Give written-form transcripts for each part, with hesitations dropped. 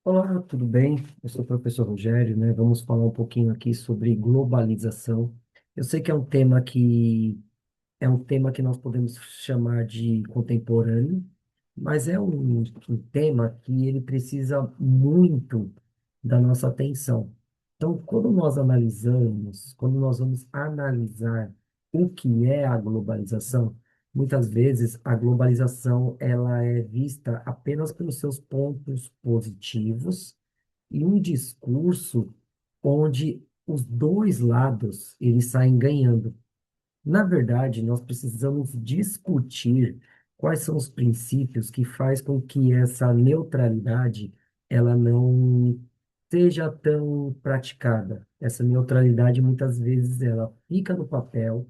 Olá, tudo bem? Eu sou o professor Rogério, né? Vamos falar um pouquinho aqui sobre globalização. Eu sei que é um tema que nós podemos chamar de contemporâneo, mas é um tema que ele precisa muito da nossa atenção. Então, quando nós vamos analisar o que é a globalização, muitas vezes a globalização ela é vista apenas pelos seus pontos positivos e um discurso onde os dois lados eles saem ganhando. Na verdade, nós precisamos discutir quais são os princípios que faz com que essa neutralidade ela não seja tão praticada. Essa neutralidade muitas vezes ela fica no papel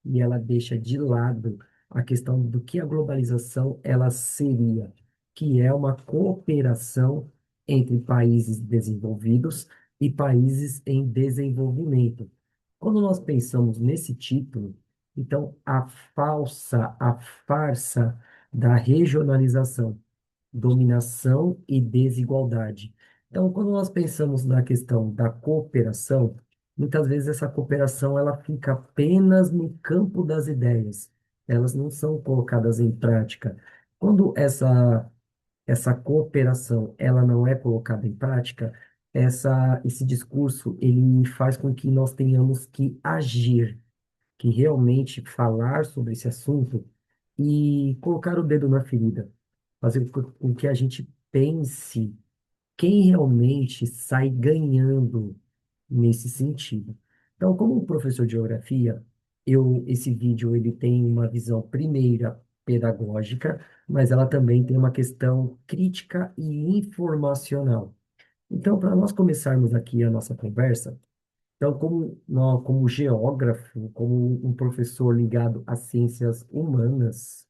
e ela deixa de lado a questão do que a globalização ela seria, que é uma cooperação entre países desenvolvidos e países em desenvolvimento. Quando nós pensamos nesse título, então a farsa da regionalização, dominação e desigualdade. Então, quando nós pensamos na questão da cooperação, muitas vezes essa cooperação ela fica apenas no campo das ideias, elas não são colocadas em prática. Quando essa cooperação ela não é colocada em prática, esse discurso ele faz com que nós tenhamos que agir, que realmente falar sobre esse assunto e colocar o dedo na ferida, fazer com que a gente pense quem realmente sai ganhando nesse sentido. Então, como um professor de geografia, esse vídeo ele tem uma visão primeira pedagógica, mas ela também tem uma questão crítica e informacional. Então, para nós começarmos aqui a nossa conversa, então, como geógrafo, como um professor ligado às ciências humanas,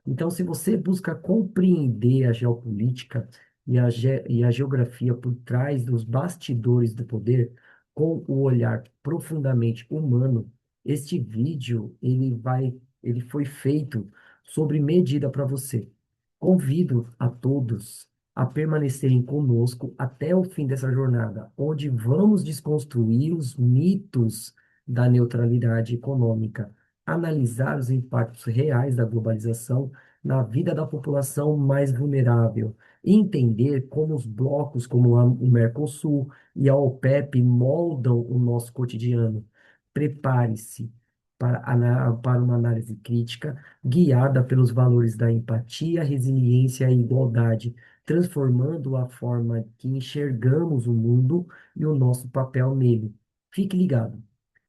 então, se você busca compreender a geopolítica e a geografia por trás dos bastidores do poder, com o olhar profundamente humano, este vídeo ele foi feito sobre medida para você. Convido a todos a permanecerem conosco até o fim dessa jornada, onde vamos desconstruir os mitos da neutralidade econômica, analisar os impactos reais da globalização na vida da população mais vulnerável, e entender como os blocos como o Mercosul e a OPEP moldam o nosso cotidiano. Prepare-se para uma análise crítica, guiada pelos valores da empatia, resiliência e igualdade, transformando a forma que enxergamos o mundo e o nosso papel nele. Fique ligado,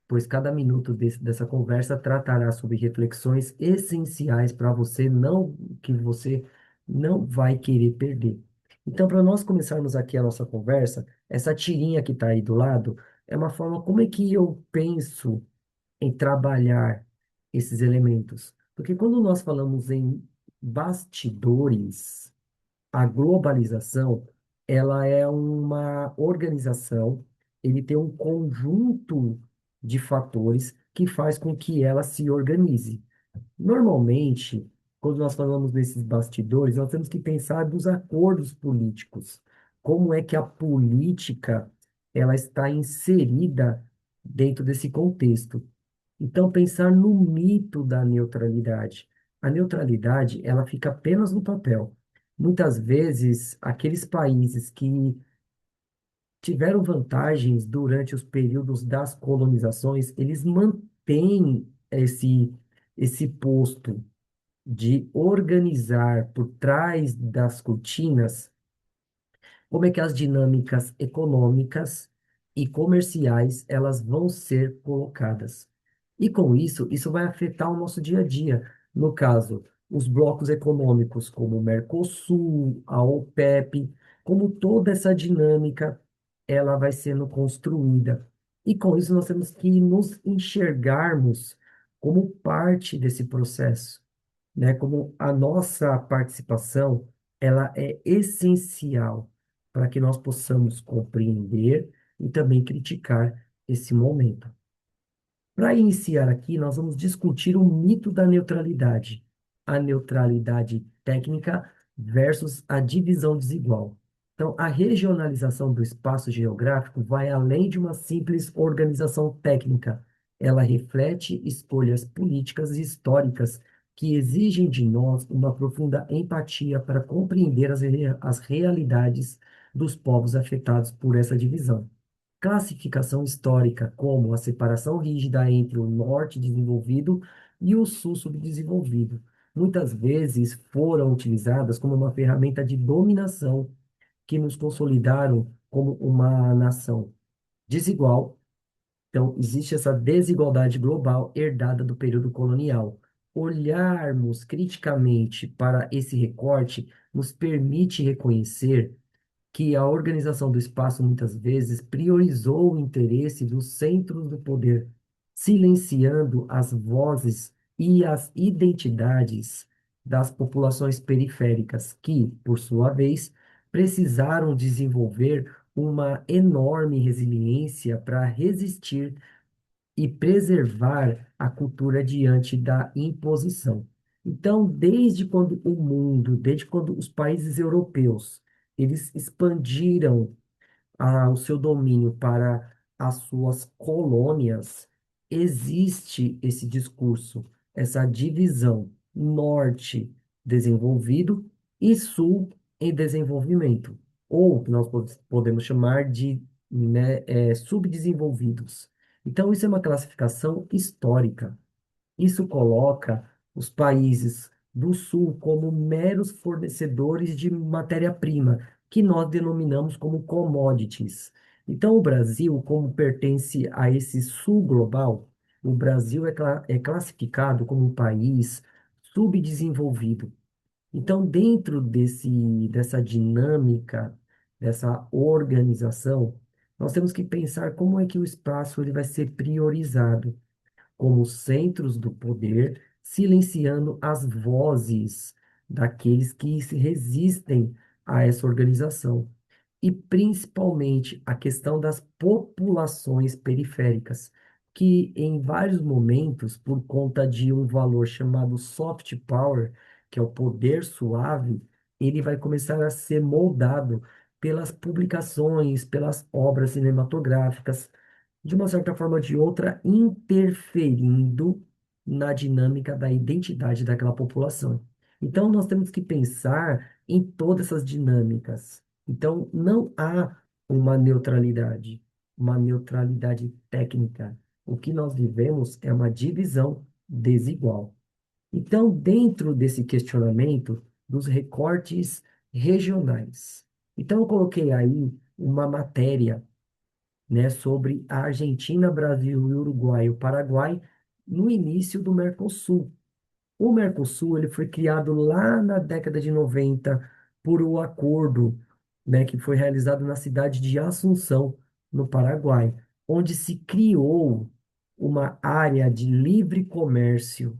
pois cada minuto dessa conversa tratará sobre reflexões essenciais para você, não que você não vai querer perder. Então, para nós começarmos aqui a nossa conversa, essa tirinha que está aí do lado é uma forma como é que eu penso em trabalhar esses elementos. Porque quando nós falamos em bastidores, a globalização, ela é uma organização, ele tem um conjunto de fatores que faz com que ela se organize. Normalmente, quando nós falamos desses bastidores, nós temos que pensar nos acordos políticos. Como é que a política ela está inserida dentro desse contexto? Então, pensar no mito da neutralidade. A neutralidade, ela fica apenas no papel. Muitas vezes, aqueles países que tiveram vantagens durante os períodos das colonizações, eles mantêm esse posto de organizar por trás das cortinas como é que as dinâmicas econômicas e comerciais elas vão ser colocadas. E com isso, isso vai afetar o nosso dia a dia. No caso, os blocos econômicos como o Mercosul, a OPEP, como toda essa dinâmica ela vai sendo construída. E com isso nós temos que nos enxergarmos como parte desse processo, né? Como a nossa participação, ela é essencial para que nós possamos compreender e também criticar esse momento. Para iniciar aqui, nós vamos discutir o mito da neutralidade, a neutralidade técnica versus a divisão desigual. Então, a regionalização do espaço geográfico vai além de uma simples organização técnica. Ela reflete escolhas políticas e históricas que exigem de nós uma profunda empatia para compreender as realidades dos povos afetados por essa divisão. Classificação histórica, como a separação rígida entre o norte desenvolvido e o sul subdesenvolvido, muitas vezes foram utilizadas como uma ferramenta de dominação que nos consolidaram como uma nação desigual. Então, existe essa desigualdade global herdada do período colonial. Olharmos criticamente para esse recorte nos permite reconhecer que a organização do espaço muitas vezes priorizou o interesse dos centros do poder, silenciando as vozes e as identidades das populações periféricas, que, por sua vez, precisaram desenvolver uma enorme resiliência para resistir e preservar a cultura diante da imposição. Então, desde quando os países europeus, eles expandiram o seu domínio para as suas colônias, existe esse discurso, essa divisão norte desenvolvido e sul em desenvolvimento, ou que nós podemos chamar de, né, subdesenvolvidos. Então, isso é uma classificação histórica. Isso coloca os países do Sul como meros fornecedores de matéria-prima, que nós denominamos como commodities. Então, o Brasil, como pertence a esse Sul global, o Brasil é classificado como um país subdesenvolvido. Então, dentro dessa dinâmica, dessa organização, nós temos que pensar como é que o espaço ele vai ser priorizado como centros do poder, silenciando as vozes daqueles que se resistem a essa organização. E principalmente a questão das populações periféricas, que em vários momentos, por conta de um valor chamado soft power, que é o poder suave, ele vai começar a ser moldado pelas publicações, pelas obras cinematográficas, de uma certa forma ou de outra, interferindo na dinâmica da identidade daquela população. Então, nós temos que pensar em todas essas dinâmicas. Então, não há uma neutralidade técnica. O que nós vivemos é uma divisão desigual. Então, dentro desse questionamento dos recortes regionais, então eu coloquei aí uma matéria, né, sobre a Argentina, Brasil, e Uruguai e o Paraguai no início do Mercosul. O Mercosul ele foi criado lá na década de 90 por um acordo, né, que foi realizado na cidade de Assunção, no Paraguai, onde se criou uma área de livre comércio.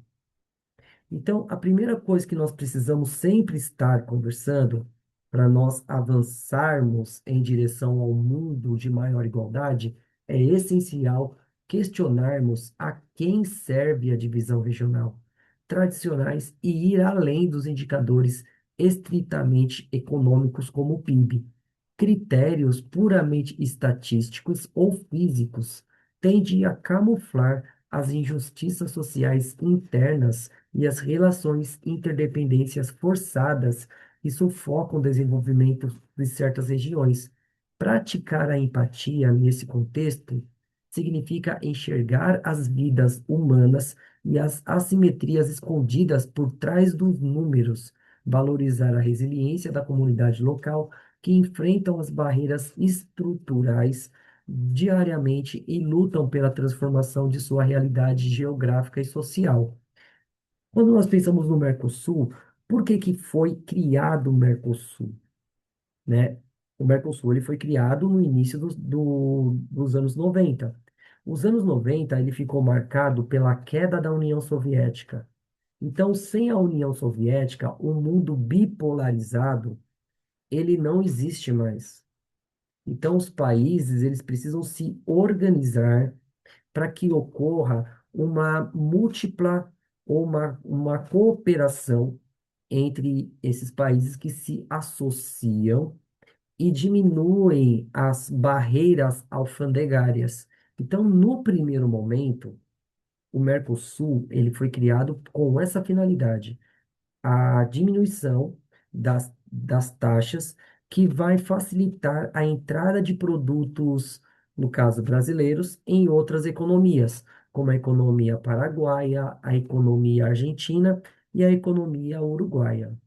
Então, a primeira coisa que nós precisamos sempre estar conversando para nós avançarmos em direção ao mundo de maior igualdade é essencial questionarmos a quem serve a divisão regional tradicionais e ir além dos indicadores estritamente econômicos como o PIB. Critérios puramente estatísticos ou físicos tendem a camuflar as injustiças sociais internas e as relações interdependências forçadas que sufocam o desenvolvimento de certas regiões. Praticar a empatia nesse contexto significa enxergar as vidas humanas e as assimetrias escondidas por trás dos números, valorizar a resiliência da comunidade local que enfrentam as barreiras estruturais diariamente e lutam pela transformação de sua realidade geográfica e social. Quando nós pensamos no Mercosul, por que que foi criado o Mercosul, né? O Mercosul ele foi criado no início dos anos 90. Os anos 90 ele ficou marcado pela queda da União Soviética. Então, sem a União Soviética, o mundo bipolarizado, ele não existe mais. Então, os países, eles precisam se organizar para que ocorra uma múltipla ou uma cooperação entre esses países que se associam e diminuem as barreiras alfandegárias. Então, no primeiro momento, o Mercosul ele foi criado com essa finalidade, a diminuição das taxas, que vai facilitar a entrada de produtos, no caso brasileiros, em outras economias, como a economia paraguaia, a economia argentina e a economia uruguaia.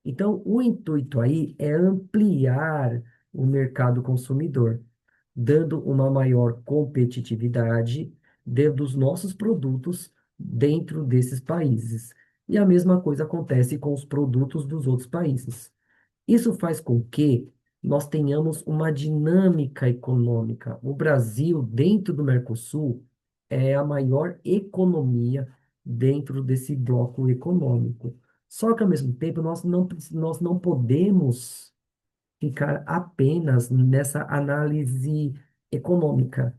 Então, o intuito aí é ampliar o mercado consumidor, dando uma maior competitividade dos nossos produtos dentro desses países. E a mesma coisa acontece com os produtos dos outros países. Isso faz com que nós tenhamos uma dinâmica econômica. O Brasil, dentro do Mercosul, é a maior economia dentro desse bloco econômico. Só que, ao mesmo tempo, nós não podemos ficar apenas nessa análise econômica,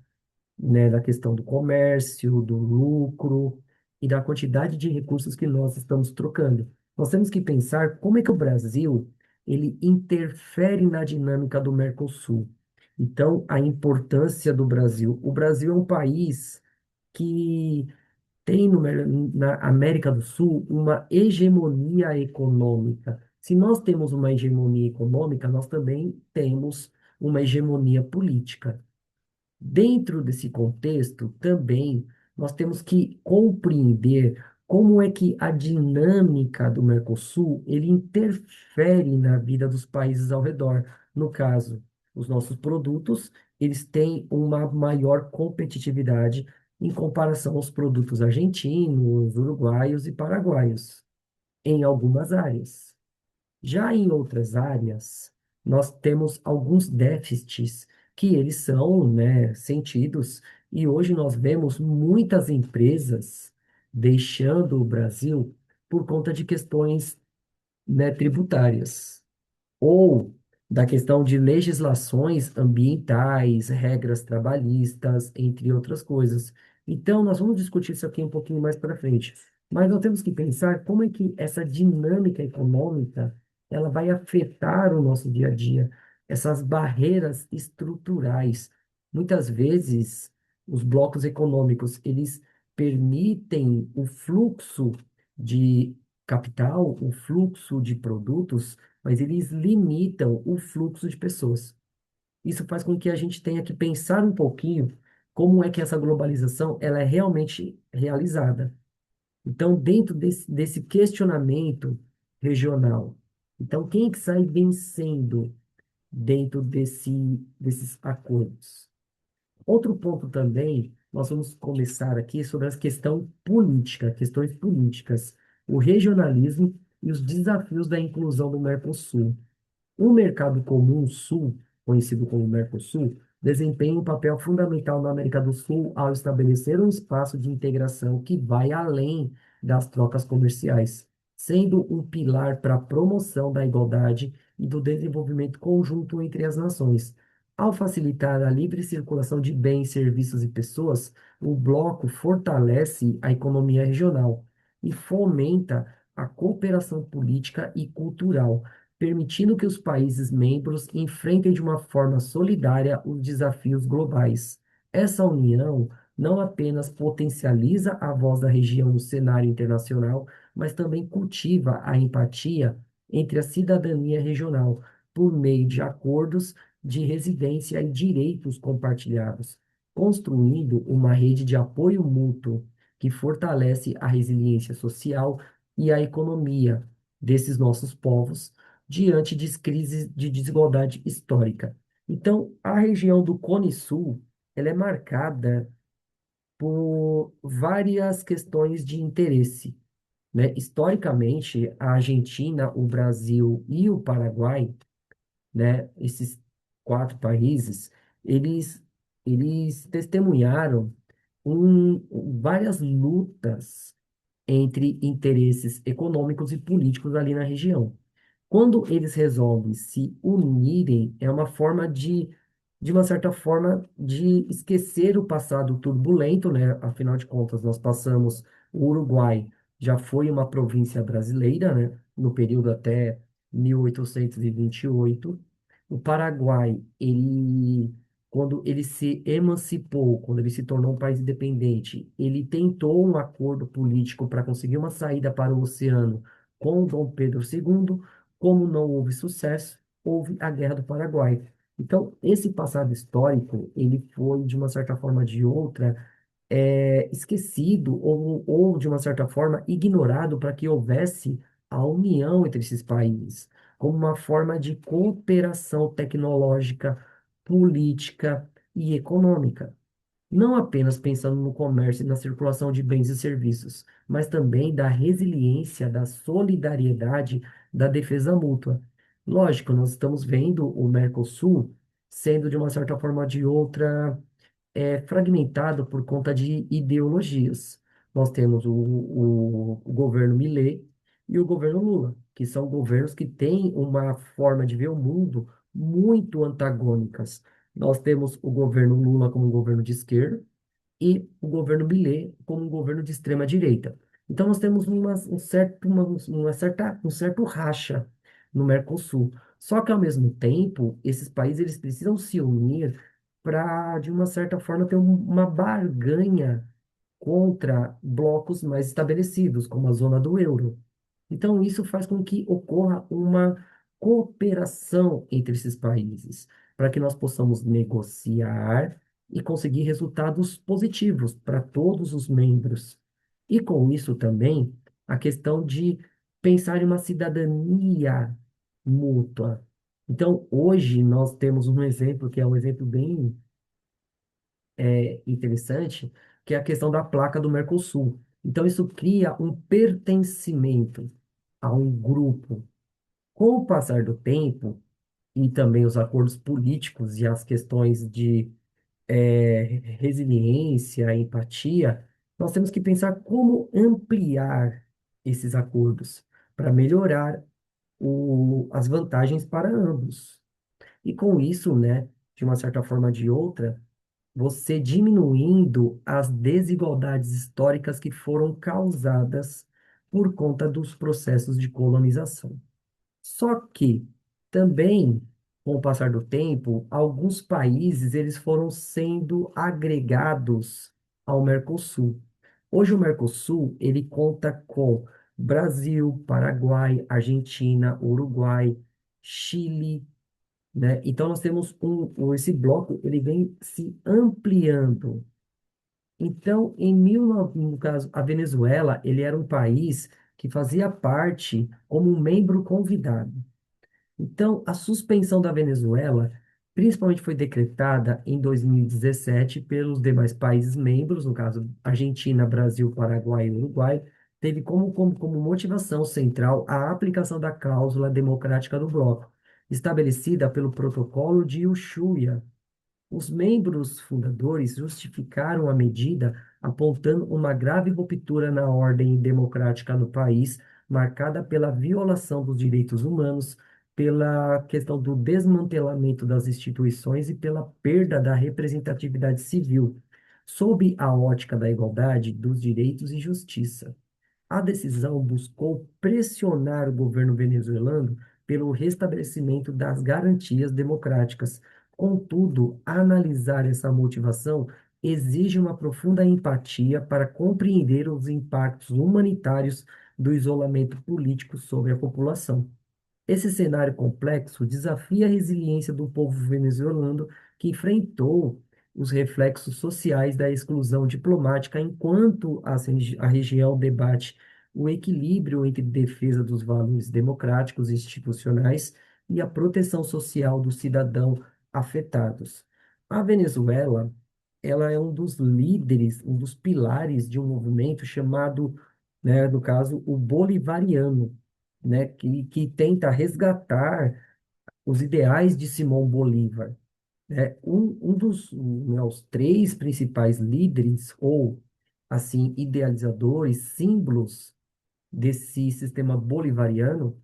né, da questão do comércio, do lucro e da quantidade de recursos que nós estamos trocando. Nós temos que pensar como é que o Brasil ele interfere na dinâmica do Mercosul. Então, a importância do Brasil. O Brasil é um país que tem na América do Sul uma hegemonia econômica. Se nós temos uma hegemonia econômica, nós também temos uma hegemonia política. Dentro desse contexto, também nós temos que compreender como é que a dinâmica do Mercosul ele interfere na vida dos países ao redor. No caso, os nossos produtos, eles têm uma maior competitividade em comparação aos produtos argentinos, uruguaios e paraguaios, em algumas áreas. Já em outras áreas, nós temos alguns déficits que eles são, né, sentidos, e hoje nós vemos muitas empresas deixando o Brasil por conta de questões, né, tributárias ou da questão de legislações ambientais, regras trabalhistas, entre outras coisas. Então, nós vamos discutir isso aqui um pouquinho mais para frente. Mas nós temos que pensar como é que essa dinâmica econômica ela vai afetar o nosso dia a dia, essas barreiras estruturais. Muitas vezes, os blocos econômicos, eles permitem o fluxo de capital, o fluxo de produtos, mas eles limitam o fluxo de pessoas. Isso faz com que a gente tenha que pensar um pouquinho como é que essa globalização ela é realmente realizada. Então, dentro desse questionamento regional, então quem é que sai vencendo dentro desses acordos? Outro ponto também, nós vamos começar aqui sobre a questão política, questões políticas, o regionalismo e os desafios da inclusão do Mercosul. O Mercado Comum Sul, conhecido como Mercosul, desempenha um papel fundamental na América do Sul ao estabelecer um espaço de integração que vai além das trocas comerciais, sendo um pilar para a promoção da igualdade e do desenvolvimento conjunto entre as nações. Ao facilitar a livre circulação de bens, serviços e pessoas, o bloco fortalece a economia regional e fomenta a cooperação política e cultural, permitindo que os países membros enfrentem de uma forma solidária os desafios globais. Essa união não apenas potencializa a voz da região no cenário internacional, mas também cultiva a empatia entre a cidadania regional, por meio de acordos de residência e direitos compartilhados, construindo uma rede de apoio mútuo que fortalece a resiliência social e a economia desses nossos povos diante de crises de desigualdade histórica. Então, a região do Cone Sul, ela é marcada por várias questões de interesse, né? Historicamente, a Argentina, o Brasil e o Paraguai, né, esses quatro países, eles, eles testemunharam várias lutas entre interesses econômicos e políticos ali na região. Quando eles resolvem se unirem, é uma forma de uma certa forma, de esquecer o passado turbulento, né? Afinal de contas, nós passamos, o Uruguai já foi uma província brasileira, né? No período até 1828, O Paraguai, quando ele se emancipou, quando ele se tornou um país independente, ele tentou um acordo político para conseguir uma saída para o oceano com Dom Pedro II. Como não houve sucesso, houve a Guerra do Paraguai. Então, esse passado histórico, ele foi, de uma certa forma ou de outra, esquecido ou, de uma certa forma, ignorado para que houvesse a união entre esses países, como uma forma de cooperação tecnológica, política e econômica. Não apenas pensando no comércio e na circulação de bens e serviços, mas também da resiliência, da solidariedade, da defesa mútua. Lógico, nós estamos vendo o Mercosul sendo, de uma certa forma ou de outra, fragmentado por conta de ideologias. Nós temos o governo Milei e o governo Lula, que são governos que têm uma forma de ver o mundo muito antagônicas. Nós temos o governo Lula como um governo de esquerda e o governo Milei como um governo de extrema direita. Então nós temos um certo racha no Mercosul. Só que ao mesmo tempo, esses países eles precisam se unir para, de uma certa forma, ter uma barganha contra blocos mais estabelecidos, como a zona do euro. Então, isso faz com que ocorra uma cooperação entre esses países, para que nós possamos negociar e conseguir resultados positivos para todos os membros. E com isso também a questão de pensar em uma cidadania mútua. Então, hoje nós temos um exemplo que é um exemplo bem interessante, que é a questão da placa do Mercosul. Então, isso cria um pertencimento a um grupo. Com o passar do tempo, e também os acordos políticos e as questões de resiliência, empatia, nós temos que pensar como ampliar esses acordos para melhorar as vantagens para ambos. E com isso, né, de uma certa forma ou de outra, você diminuindo as desigualdades históricas que foram causadas por conta dos processos de colonização. Só que também, com o passar do tempo, alguns países eles foram sendo agregados ao Mercosul. Hoje o Mercosul ele conta com Brasil, Paraguai, Argentina, Uruguai, Chile, né? Então nós temos esse bloco ele vem se ampliando. Então, no caso, a Venezuela, ele era um país que fazia parte como um membro convidado. Então, a suspensão da Venezuela, principalmente foi decretada em 2017 pelos demais países membros, no caso, Argentina, Brasil, Paraguai e Uruguai, teve como motivação central a aplicação da cláusula democrática do bloco, estabelecida pelo Protocolo de Ushuaia. Os membros fundadores justificaram a medida apontando uma grave ruptura na ordem democrática no país, marcada pela violação dos direitos humanos, pela questão do desmantelamento das instituições e pela perda da representatividade civil, sob a ótica da igualdade, dos direitos e justiça. A decisão buscou pressionar o governo venezuelano pelo restabelecimento das garantias democráticas. Contudo, analisar essa motivação exige uma profunda empatia para compreender os impactos humanitários do isolamento político sobre a população. Esse cenário complexo desafia a resiliência do povo venezuelano, que enfrentou os reflexos sociais da exclusão diplomática, enquanto a região debate o equilíbrio entre defesa dos valores democráticos e institucionais e a proteção social do cidadão afetados. A Venezuela, ela é um dos líderes, um dos pilares de um movimento chamado, né, no caso, o bolivariano, né, que tenta resgatar os ideais de Simão Bolívar. Né? Um dos, né, os três principais líderes, ou, assim, idealizadores, símbolos desse sistema bolivariano,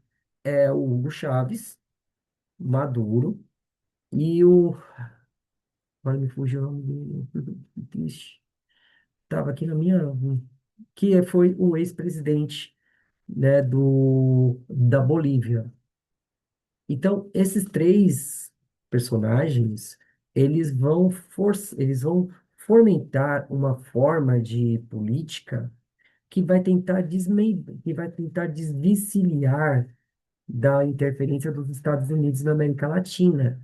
é o Hugo Chávez, Maduro e o... Agora me fugiu o nome dele. Estava aqui na minha... foi o ex-presidente, né, da Bolívia. Então, esses três personagens, eles vão fomentar uma forma de política que vai tentar desvencilhar da interferência dos Estados Unidos na América Latina,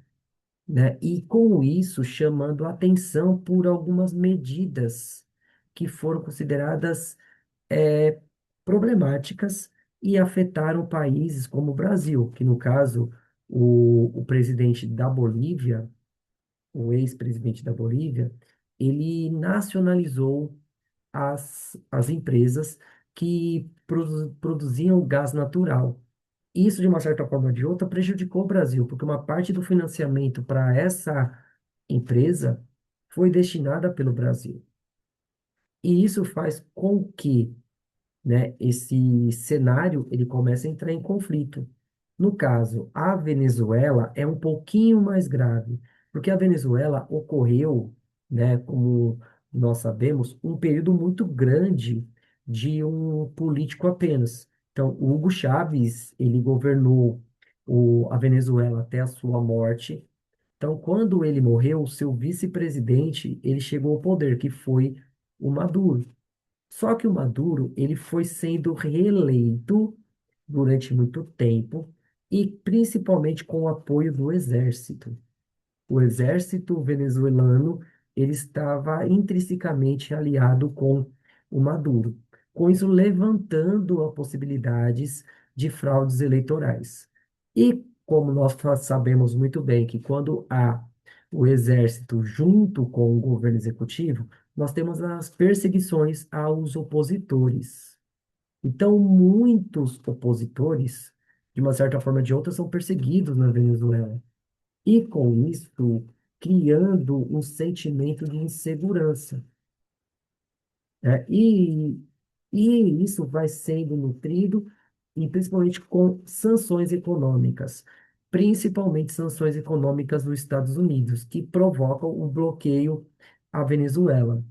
né? E com isso chamando a atenção por algumas medidas que foram consideradas é, problemáticas e afetaram países como o Brasil, que no caso o presidente da Bolívia, o ex-presidente da Bolívia, ele nacionalizou as empresas que produziam gás natural. Isso, de uma certa forma ou de outra, prejudicou o Brasil, porque uma parte do financiamento para essa empresa foi destinada pelo Brasil. E isso faz com que, né, esse cenário ele começa a entrar em conflito. No caso, a Venezuela é um pouquinho mais grave, porque a Venezuela ocorreu, né, como nós sabemos, um período muito grande de um político apenas. Então, o Hugo Chávez, ele governou a Venezuela até a sua morte. Então, quando ele morreu, o seu vice-presidente, ele chegou ao poder, que foi o Maduro. Só que o Maduro, ele foi sendo reeleito durante muito tempo e principalmente com o apoio do exército. O exército venezuelano, ele estava intrinsecamente aliado com o Maduro, com isso levantando as possibilidades de fraudes eleitorais. E como nós sabemos muito bem que quando há o exército junto com o governo executivo, nós temos as perseguições aos opositores. Então, muitos opositores, de uma certa forma ou de outra, são perseguidos na Venezuela. E com isso, criando um sentimento de insegurança, né? E isso vai sendo nutrido, e principalmente com sanções econômicas, principalmente sanções econômicas dos Estados Unidos, que provocam o bloqueio à Venezuela.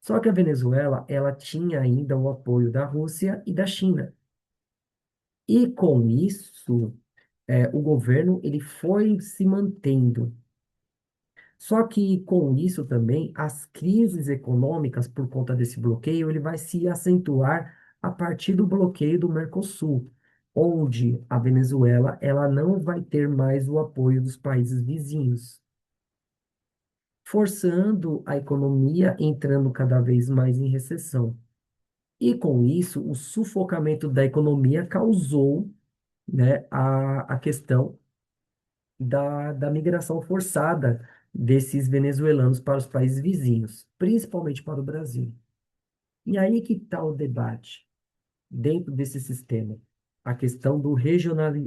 Só que a Venezuela, ela tinha ainda o apoio da Rússia e da China. E com isso, o governo ele foi se mantendo. Só que com isso também, as crises econômicas por conta desse bloqueio, ele vai se acentuar a partir do bloqueio do Mercosul, onde a Venezuela ela não vai ter mais o apoio dos países vizinhos, forçando a economia entrando cada vez mais em recessão. E com isso, o sufocamento da economia causou, né, a questão da migração forçada desses venezuelanos para os países vizinhos, principalmente para o Brasil. E aí que está o debate dentro desse sistema, a questão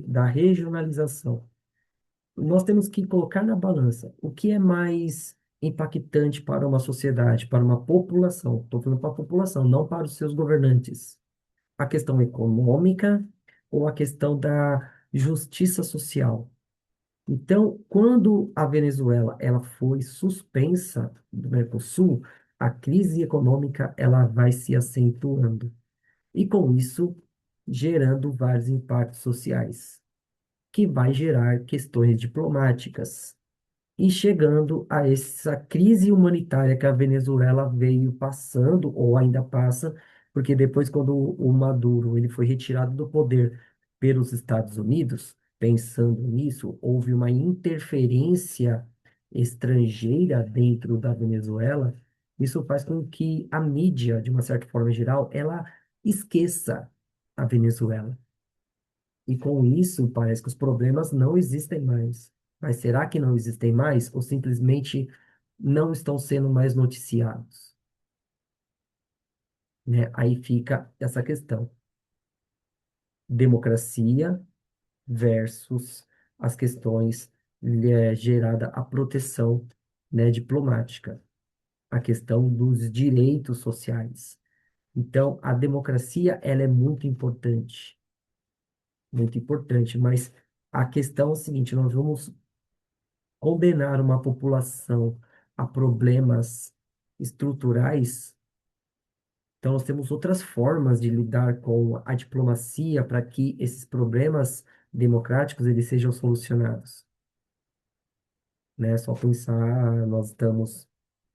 da regionalização. Nós temos que colocar na balança o que é mais impactante para uma sociedade, para uma população. Estou falando para a população, não para os seus governantes. A questão econômica ou a questão da justiça social. Então, quando a Venezuela ela foi suspensa do Mercosul, a crise econômica ela vai se acentuando e com isso gerando vários impactos sociais, que vai gerar questões diplomáticas e chegando a essa crise humanitária que a Venezuela veio passando, ou ainda passa, porque depois, quando o Maduro ele foi retirado do poder pelos Estados Unidos, pensando nisso, houve uma interferência estrangeira dentro da Venezuela. Isso faz com que a mídia, de uma certa forma geral, ela esqueça a Venezuela. E com isso, parece que os problemas não existem mais. Mas será que não existem mais? Ou simplesmente não estão sendo mais noticiados? Né? Aí fica essa questão. Democracia versus as questões gerada a proteção, né, diplomática. A questão dos direitos sociais. Então, a democracia, ela é muito importante, mas a questão é o seguinte, nós vamos condenar uma população a problemas estruturais, então nós temos outras formas de lidar com a diplomacia para que esses problemas democráticos eles sejam solucionados. né? Só pensar, nós estamos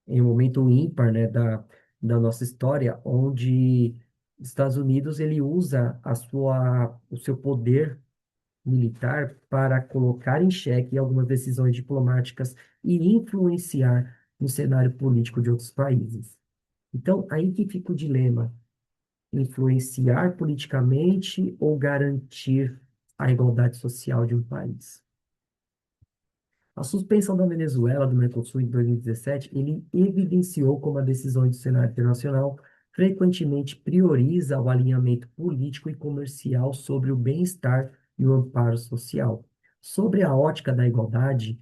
em um momento ímpar, né, da nossa história, onde os Estados Unidos ele usa o seu poder militar para colocar em xeque algumas decisões diplomáticas e influenciar no cenário político de outros países. Então, aí que fica o dilema: influenciar politicamente ou garantir a igualdade social de um país. A suspensão da Venezuela do Mercosul em 2017, ele evidenciou como a decisão do cenário internacional frequentemente prioriza o alinhamento político e comercial sobre o bem-estar e o amparo social. Sobre a ótica da igualdade,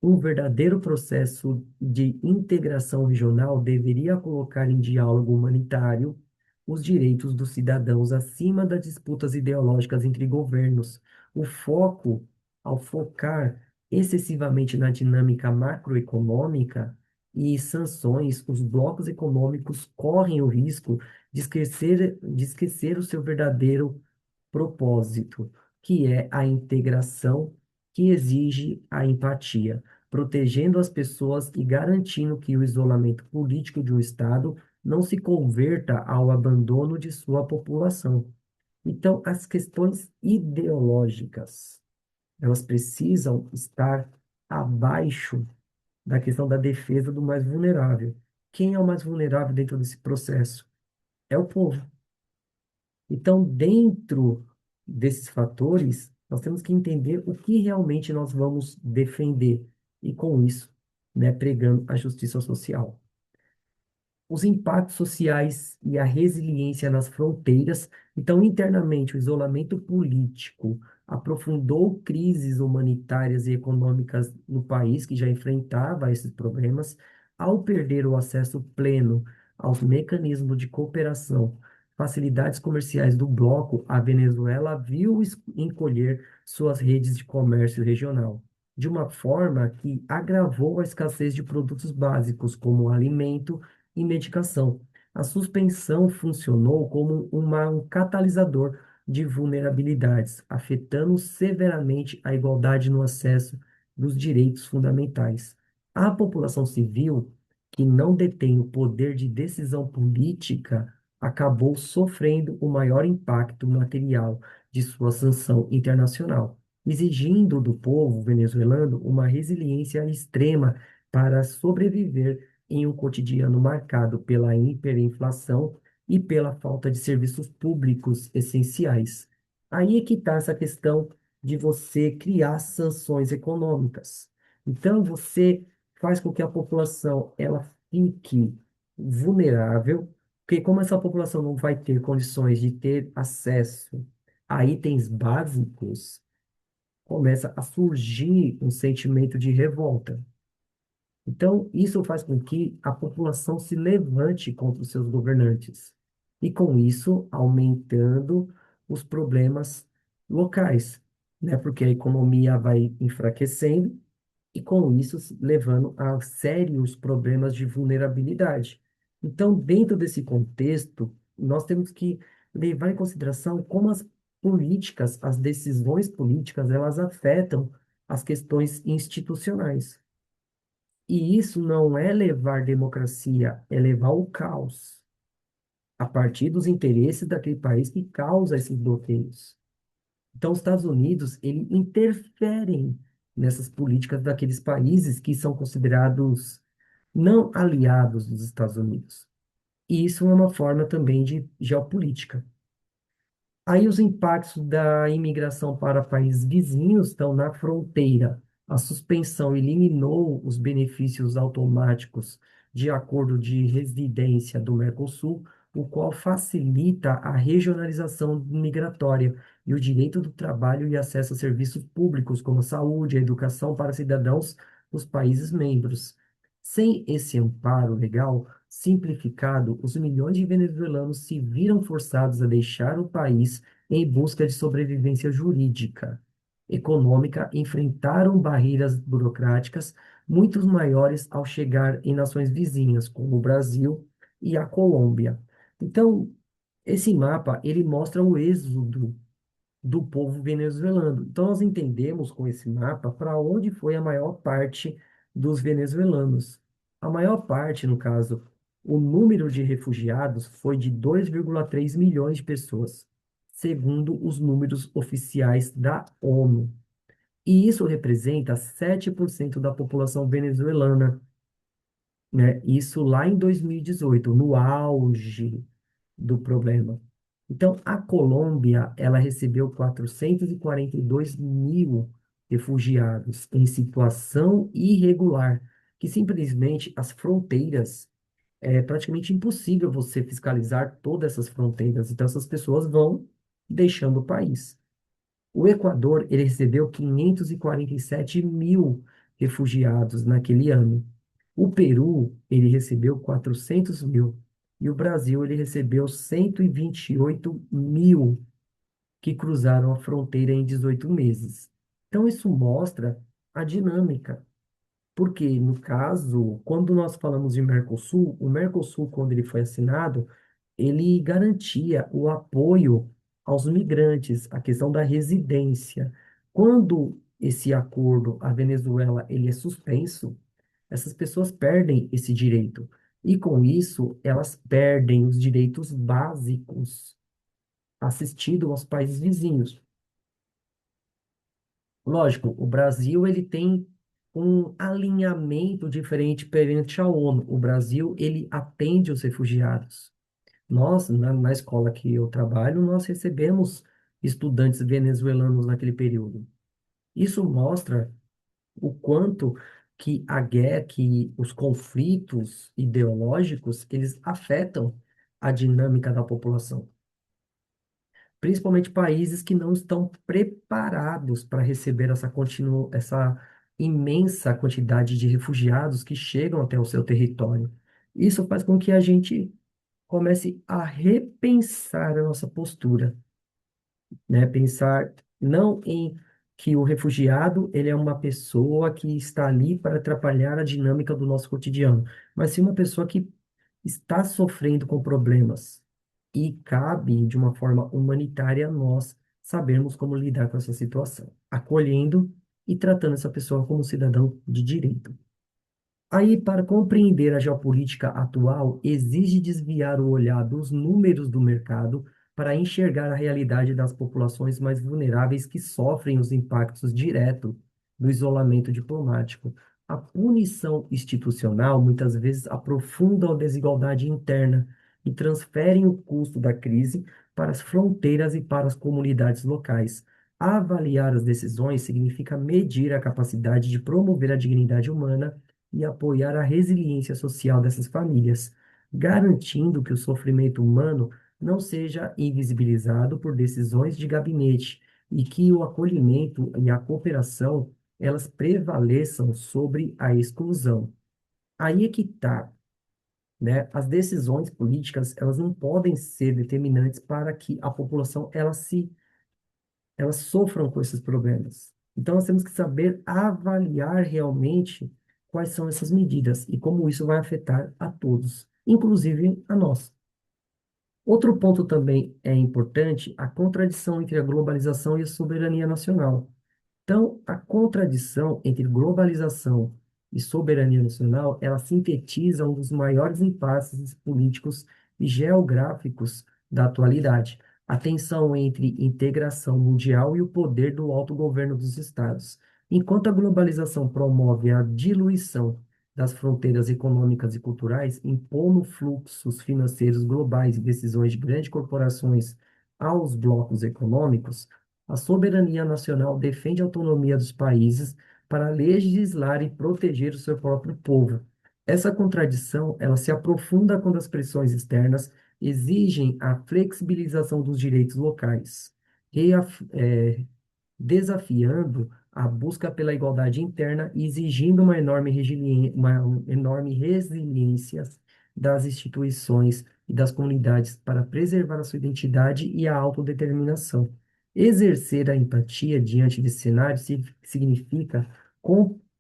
um verdadeiro processo de integração regional deveria colocar em diálogo humanitário os direitos dos cidadãos acima das disputas ideológicas entre governos. O foco, ao focar excessivamente na dinâmica macroeconômica e sanções, os blocos econômicos correm o risco de esquecer o seu verdadeiro propósito, que é a integração que exige a empatia, protegendo as pessoas e garantindo que o isolamento político de um Estado não se converta ao abandono de sua população. Então, as questões ideológicas elas precisam estar abaixo da questão da defesa do mais vulnerável. Quem é o mais vulnerável dentro desse processo? É o povo. Então, dentro desses fatores, nós temos que entender o que realmente nós vamos defender e, com isso, né, pregando a justiça social. Os impactos sociais e a resiliência nas fronteiras. Então, internamente, o isolamento político aprofundou crises humanitárias e econômicas no país, que já enfrentava esses problemas, ao perder o acesso pleno aos mecanismos de cooperação, facilidades comerciais do bloco, a Venezuela viu encolher suas redes de comércio regional, de uma forma que agravou a escassez de produtos básicos, como alimento e medicação. A suspensão funcionou como um catalisador de vulnerabilidades, afetando severamente a igualdade no acesso dos direitos fundamentais. A população civil, que não detém o poder de decisão política, acabou sofrendo o maior impacto material de sua sanção internacional, exigindo do povo venezuelano uma resiliência extrema para sobreviver em um cotidiano marcado pela hiperinflação e pela falta de serviços públicos essenciais. Aí é que está essa questão de você criar sanções econômicas. Então, você faz com que a população ela fique vulnerável, porque como essa população não vai ter condições de ter acesso a itens básicos, começa a surgir um sentimento de revolta. Então, isso faz com que a população se levante contra os seus governantes. E com isso, aumentando os problemas locais, né? Porque a economia vai enfraquecendo e com isso levando a sérios problemas de vulnerabilidade. Então, dentro desse contexto, nós temos que levar em consideração como as políticas, as decisões políticas, elas afetam as questões institucionais. E isso não é levar democracia, é levar o caos a partir dos interesses daquele país que causa esses bloqueios. Então, os Estados Unidos, ele interferem nessas políticas daqueles países que são considerados não aliados dos Estados Unidos. E isso é uma forma também de geopolítica. Aí os impactos da imigração para países vizinhos estão na fronteira. A suspensão eliminou os benefícios automáticos de acordo de residência do Mercosul, o qual facilita a regionalização migratória e o direito do trabalho e acesso a serviços públicos, como a saúde e a educação para cidadãos dos países membros. Sem esse amparo legal, simplificado, os milhões de venezuelanos se viram forçados a deixar o país em busca de sobrevivência jurídica, econômica, enfrentaram barreiras burocráticas muito maiores ao chegar em nações vizinhas, como o Brasil e a Colômbia. Então, esse mapa, ele mostra o êxodo do povo venezuelano. Então, nós entendemos com esse mapa para onde foi a maior parte dos venezuelanos. A maior parte, no caso, o número de refugiados foi de 2,3 milhões de pessoas, segundo os números oficiais da ONU. E isso representa 7% da população venezuelana, né? Isso lá em 2018, no auge do problema. Então, a Colômbia, ela recebeu 442 mil refugiados em situação irregular, que simplesmente as fronteiras, é praticamente impossível você fiscalizar todas essas fronteiras. Então, essas pessoas vão deixando o país. O Equador, ele recebeu 547 mil refugiados naquele ano. O Peru, ele recebeu 400 mil. E o Brasil, ele recebeu 128 mil que cruzaram a fronteira em 18 meses. Então, isso mostra a dinâmica. Porque, no caso, quando nós falamos de Mercosul, o Mercosul, quando ele foi assinado, ele garantia o apoio aos migrantes, a questão da residência. Quando esse acordo, a Venezuela, ele é suspenso, essas pessoas perdem esse direito. E com isso, elas perdem os direitos básicos assistidos aos países vizinhos. Lógico, o Brasil ele tem um alinhamento diferente perante a ONU. O Brasil ele atende os refugiados. Nós, na escola que eu trabalho, nós recebemos estudantes venezuelanos naquele período. Isso mostra o quanto que a guerra, que os conflitos ideológicos, eles afetam a dinâmica da população, principalmente países que não estão preparados para receber essa imensa quantidade de refugiados que chegam até o seu território. Isso faz com que a gente comece a repensar a nossa postura, né? Pensar não em que o refugiado ele é uma pessoa que está ali para atrapalhar a dinâmica do nosso cotidiano, mas sim uma pessoa que está sofrendo com problemas e cabe de uma forma humanitária a nós sabermos como lidar com essa situação, acolhendo e tratando essa pessoa como cidadão de direito. Aí, para compreender a geopolítica atual, exige desviar o olhar dos números do mercado para enxergar a realidade das populações mais vulneráveis que sofrem os impactos diretos do isolamento diplomático. A punição institucional muitas vezes aprofunda a desigualdade interna e transferem o custo da crise para as fronteiras e para as comunidades locais. Avaliar as decisões significa medir a capacidade de promover a dignidade humana e apoiar a resiliência social dessas famílias, garantindo que o sofrimento humano não seja invisibilizado por decisões de gabinete e que o acolhimento e a cooperação elas prevaleçam sobre a exclusão. Aí é que está, né? As decisões políticas elas não podem ser determinantes para que a população elas sofram com esses problemas. Então, nós temos que saber avaliar realmente quais são essas medidas e como isso vai afetar a todos, inclusive a nós. Outro ponto também é importante, a contradição entre a globalização e a soberania nacional. Então, a contradição entre globalização e soberania nacional, ela sintetiza um dos maiores impasses políticos e geográficos da atualidade, a tensão entre integração mundial e o poder do autogoverno dos estados. Enquanto a globalização promove a diluição das fronteiras econômicas e culturais, impondo fluxos financeiros globais e decisões de grandes corporações aos blocos econômicos, a soberania nacional defende a autonomia dos países para legislar e proteger o seu próprio povo. Essa contradição, ela se aprofunda quando as pressões externas exigem a flexibilização dos direitos locais, desafiando a busca pela igualdade interna e exigindo uma enorme resiliência das instituições e das comunidades para preservar a sua identidade e a autodeterminação. Exercer a empatia diante desse cenário significa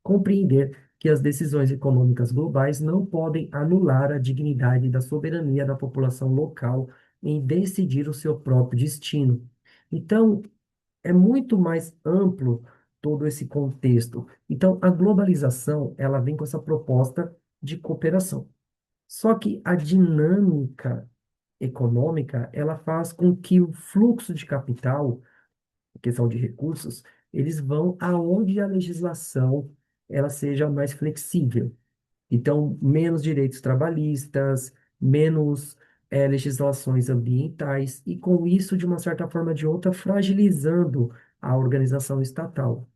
compreender que as decisões econômicas globais não podem anular a dignidade da soberania da população local em decidir o seu próprio destino. Então, é muito mais amplo todo esse contexto. Então, a globalização, ela vem com essa proposta de cooperação. Só que a dinâmica econômica, ela faz com que o fluxo de capital, questão de recursos, eles vão aonde a legislação ela seja mais flexível. Então, menos direitos trabalhistas, menos legislações ambientais, e com isso, de uma certa forma ou de outra, fragilizando a organização estatal.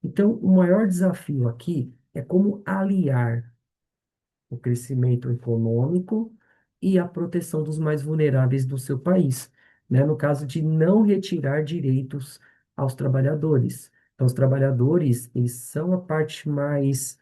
Então, o maior desafio aqui é como aliar o crescimento econômico e a proteção dos mais vulneráveis do seu país, né? No caso de não retirar direitos aos trabalhadores. Então, os trabalhadores, eles são a parte mais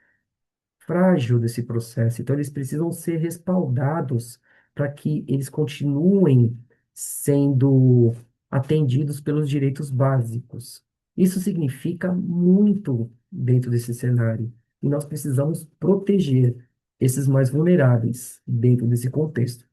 frágil desse processo. Então, eles precisam ser respaldados para que eles continuem sendo atendidos pelos direitos básicos. Isso significa muito dentro desse cenário. E nós precisamos proteger esses mais vulneráveis dentro desse contexto.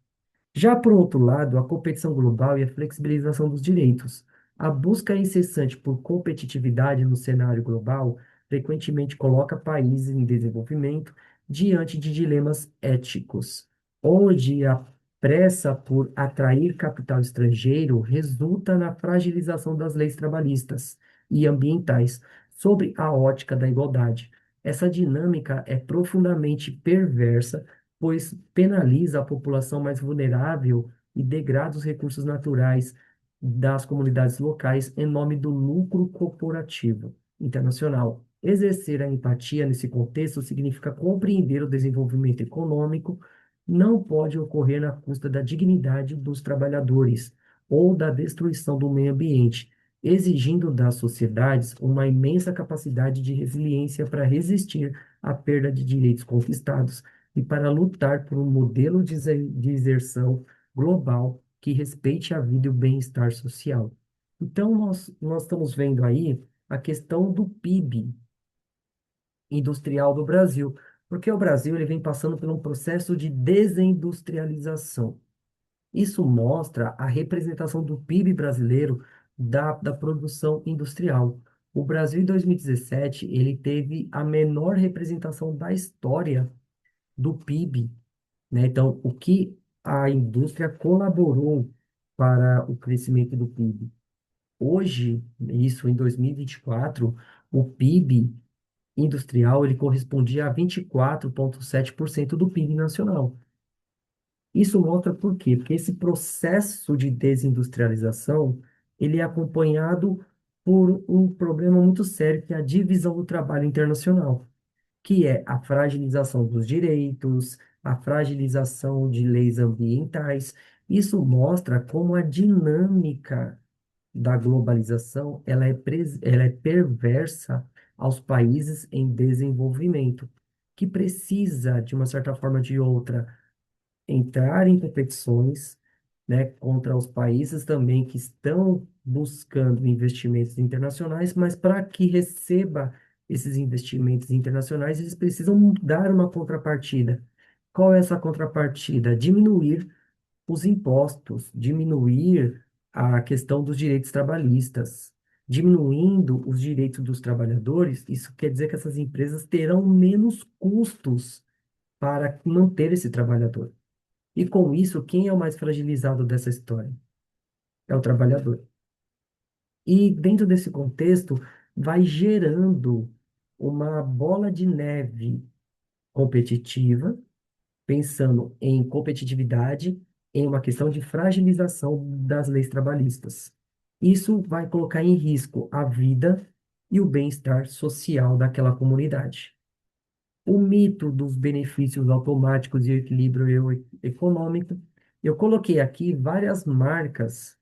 Já por outro lado, a competição global e a flexibilização dos direitos. A busca incessante por competitividade no cenário global frequentemente coloca países em desenvolvimento diante de dilemas éticos, onde a pressa por atrair capital estrangeiro resulta na fragilização das leis trabalhistas e ambientais, sob a ótica da igualdade. Essa dinâmica é profundamente perversa, pois penaliza a população mais vulnerável e degrada os recursos naturais das comunidades locais em nome do lucro corporativo internacional. Exercer a empatia nesse contexto significa compreender o desenvolvimento econômico não pode ocorrer na custa da dignidade dos trabalhadores ou da destruição do meio ambiente, exigindo das sociedades uma imensa capacidade de resiliência para resistir à perda de direitos conquistados e para lutar por um modelo de inserção global que respeite a vida e o bem-estar social. Então, nós estamos vendo aí a questão do PIB industrial do Brasil, porque o Brasil ele vem passando por um processo de desindustrialização. Isso mostra a representação do PIB brasileiro da produção industrial. O Brasil, em 2017, ele teve a menor representação da história do PIB, né? Então, o que a indústria colaborou para o crescimento do PIB? Hoje, isso em 2024, o PIB industrial ele correspondia a 24,7% do PIB nacional. Isso mostra por quê? Porque esse processo de desindustrialização, ele é acompanhado por um problema muito sério, que é a divisão do trabalho internacional, que é a fragilização dos direitos, a fragilização de leis ambientais. Isso mostra como a dinâmica da globalização ela é perversa aos países em desenvolvimento, que precisa, de uma certa forma ou de outra, entrar em competições, né, contra os países também que estão buscando investimentos internacionais, mas para que receba esses investimentos internacionais, eles precisam dar uma contrapartida. Qual é essa contrapartida? Diminuir os impostos, diminuir a questão dos direitos trabalhistas. Diminuindo os direitos dos trabalhadores, isso quer dizer que essas empresas terão menos custos para manter esse trabalhador. E com isso, quem é o mais fragilizado dessa história? É o trabalhador. E dentro desse contexto, vai gerando uma bola de neve competitiva, pensando em competitividade, em uma questão de fragilização das leis trabalhistas. Isso vai colocar em risco a vida e o bem-estar social daquela comunidade. O mito dos benefícios automáticos e equilíbrio econômico. Eu coloquei aqui várias marcas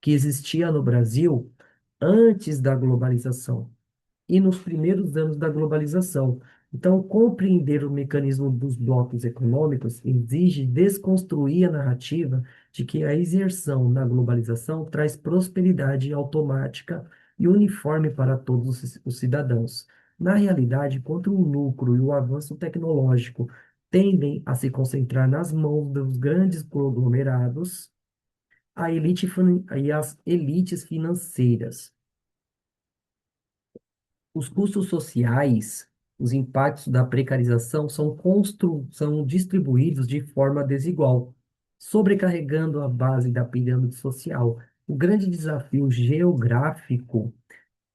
que existiam no Brasil antes da globalização e nos primeiros anos da globalização. Então, compreender o mecanismo dos blocos econômicos exige desconstruir a narrativa de que a inserção na globalização traz prosperidade automática e uniforme para todos os cidadãos. Na realidade, quando o lucro e o avanço tecnológico tendem a se concentrar nas mãos dos grandes conglomerados, e as elites financeiras Os custos sociais, os impactos da precarização são distribuídos de forma desigual, sobrecarregando a base da pirâmide social. O grande desafio geográfico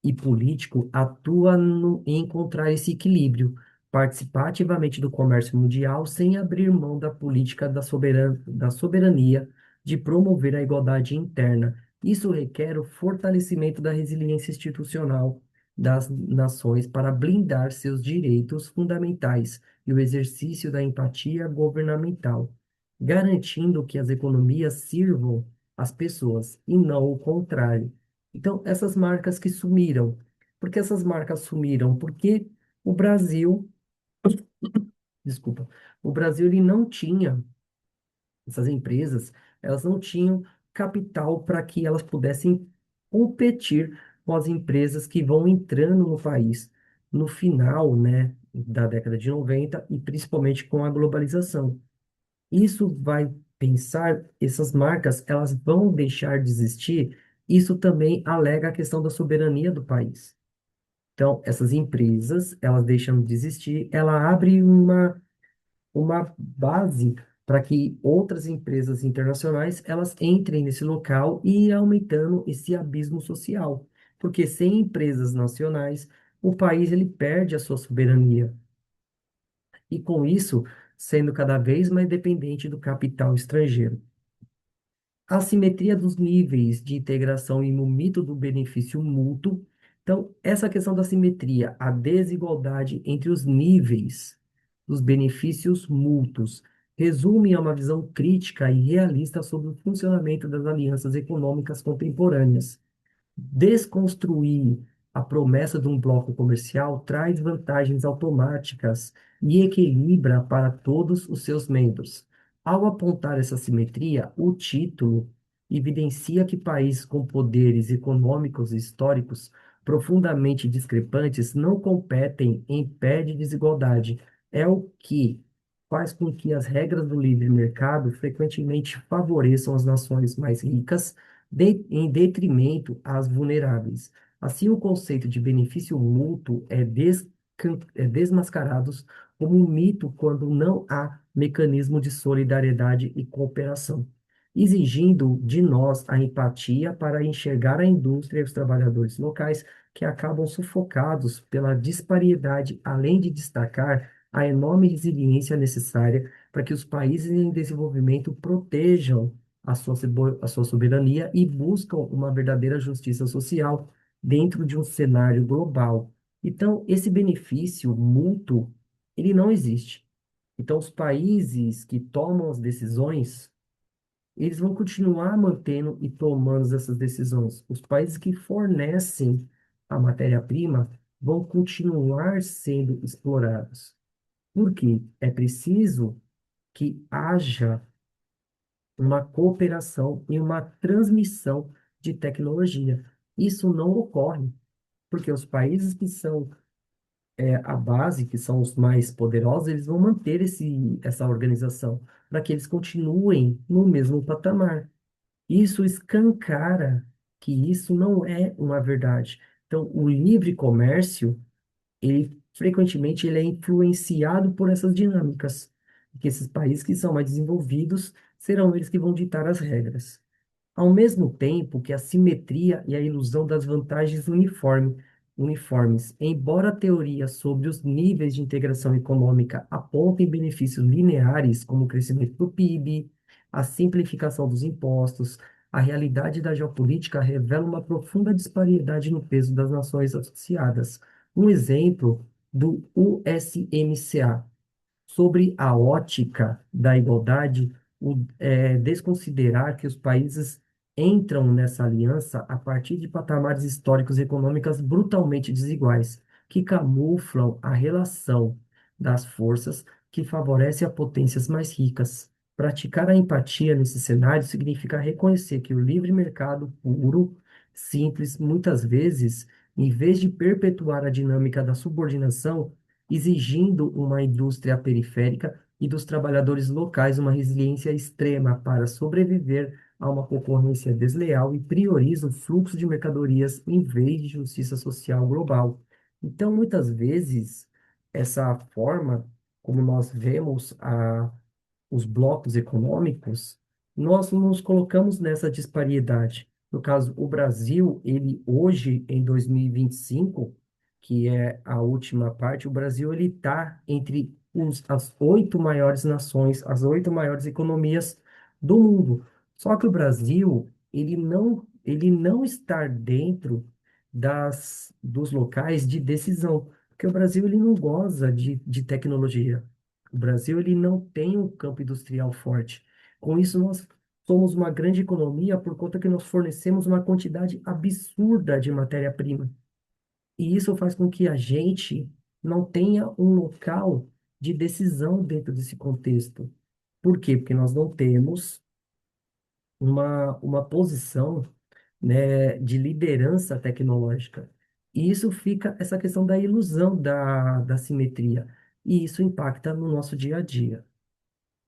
e político atua em encontrar esse equilíbrio, participar ativamente do comércio mundial sem abrir mão da política da soberania de promover a igualdade interna. Isso requer o fortalecimento da resiliência institucional das nações para blindar seus direitos fundamentais e o exercício da empatia governamental, garantindo que as economias sirvam às pessoas e não o contrário. Então, essas marcas que sumiram. Por que essas marcas sumiram? Porque o Brasil, desculpa, o Brasil ele não tinha, essas empresas, elas não tinham capital para que elas pudessem competir com as empresas que vão entrando no país no final, né, da década de 90 e principalmente com a globalização. Isso vai pensar, essas marcas, elas vão deixar de existir. Isso também alega a questão da soberania do país. Então, essas empresas, elas deixam de existir, ela abre uma base para que outras empresas internacionais, elas entrem nesse local e ir aumentando esse abismo social. Porque sem empresas nacionais, o país ele perde a sua soberania. E com isso, sendo cada vez mais dependente do capital estrangeiro. A assimetria dos níveis de integração e no mito do benefício mútuo. Então, essa questão da simetria, a desigualdade entre os níveis dos benefícios mútuos, resume a uma visão crítica e realista sobre o funcionamento das alianças econômicas contemporâneas. Desconstruir a promessa de um bloco comercial traz vantagens automáticas e equilibra para todos os seus membros. Ao apontar essa simetria, o título evidencia que países com poderes econômicos e históricos profundamente discrepantes não competem em pé de desigualdade. É o que faz com que as regras do livre mercado frequentemente favoreçam as nações mais ricas em detrimento às vulneráveis. Assim, o conceito de benefício mútuo é desmascarado como um mito quando não há mecanismo de solidariedade e cooperação, exigindo de nós a empatia para enxergar a indústria e os trabalhadores locais que acabam sufocados pela disparidade, além de destacar a enorme resiliência necessária para que os países em desenvolvimento protejam a sua soberania e buscam uma verdadeira justiça social dentro de um cenário global. Então, esse benefício mútuo, ele não existe. Então, os países que tomam as decisões, eles vão continuar mantendo e tomando essas decisões. Os países que fornecem a matéria-prima vão continuar sendo explorados. Por quê? É preciso que haja uma cooperação e uma transmissão de tecnologia. Isso não ocorre, porque os países que são a base, que são os mais poderosos, eles vão manter essa organização para que eles continuem no mesmo patamar. Isso escancara que isso não é uma verdade. Então, o livre comércio, ele frequentemente ele é influenciado por essas dinâmicas, que esses países que são mais desenvolvidos serão eles que vão ditar as regras. Ao mesmo tempo que a simetria e a ilusão das vantagens uniformes, embora a teoria sobre os níveis de integração econômica apontem benefícios lineares, como o crescimento do PIB, a simplificação dos impostos, a realidade da geopolítica revela uma profunda disparidade no peso das nações associadas. Um exemplo do USMCA sobre a ótica da igualdade, desconsiderar que os países entram nessa aliança a partir de patamares históricos e econômicos brutalmente desiguais, que camuflam a relação das forças que favorece a potências mais ricas. Praticar a empatia nesse cenário significa reconhecer que o livre mercado puro, simples, muitas vezes, em vez de perpetuar a dinâmica da subordinação, exigindo uma indústria periférica e dos trabalhadores locais uma resiliência extrema para sobreviver a uma concorrência desleal e prioriza o fluxo de mercadorias em vez de justiça social global. Então, muitas vezes, essa forma como nós vemos os blocos econômicos, nós nos colocamos nessa disparidade. No caso, o Brasil, ele hoje, em 2025, que é a última parte, o Brasil ele está entre as oito maiores nações, as oito maiores economias do mundo. Só que o Brasil, ele não está dentro dos locais de decisão, porque o Brasil ele não goza de tecnologia. O Brasil ele não tem um campo industrial forte. Com isso, nós somos uma grande economia por conta que nós fornecemos uma quantidade absurda de matéria-prima. E isso faz com que a gente não tenha um local de decisão dentro desse contexto. Por quê? Porque nós não temos uma posição, né, de liderança tecnológica. E isso fica essa questão da ilusão da simetria. E isso impacta no nosso dia a dia.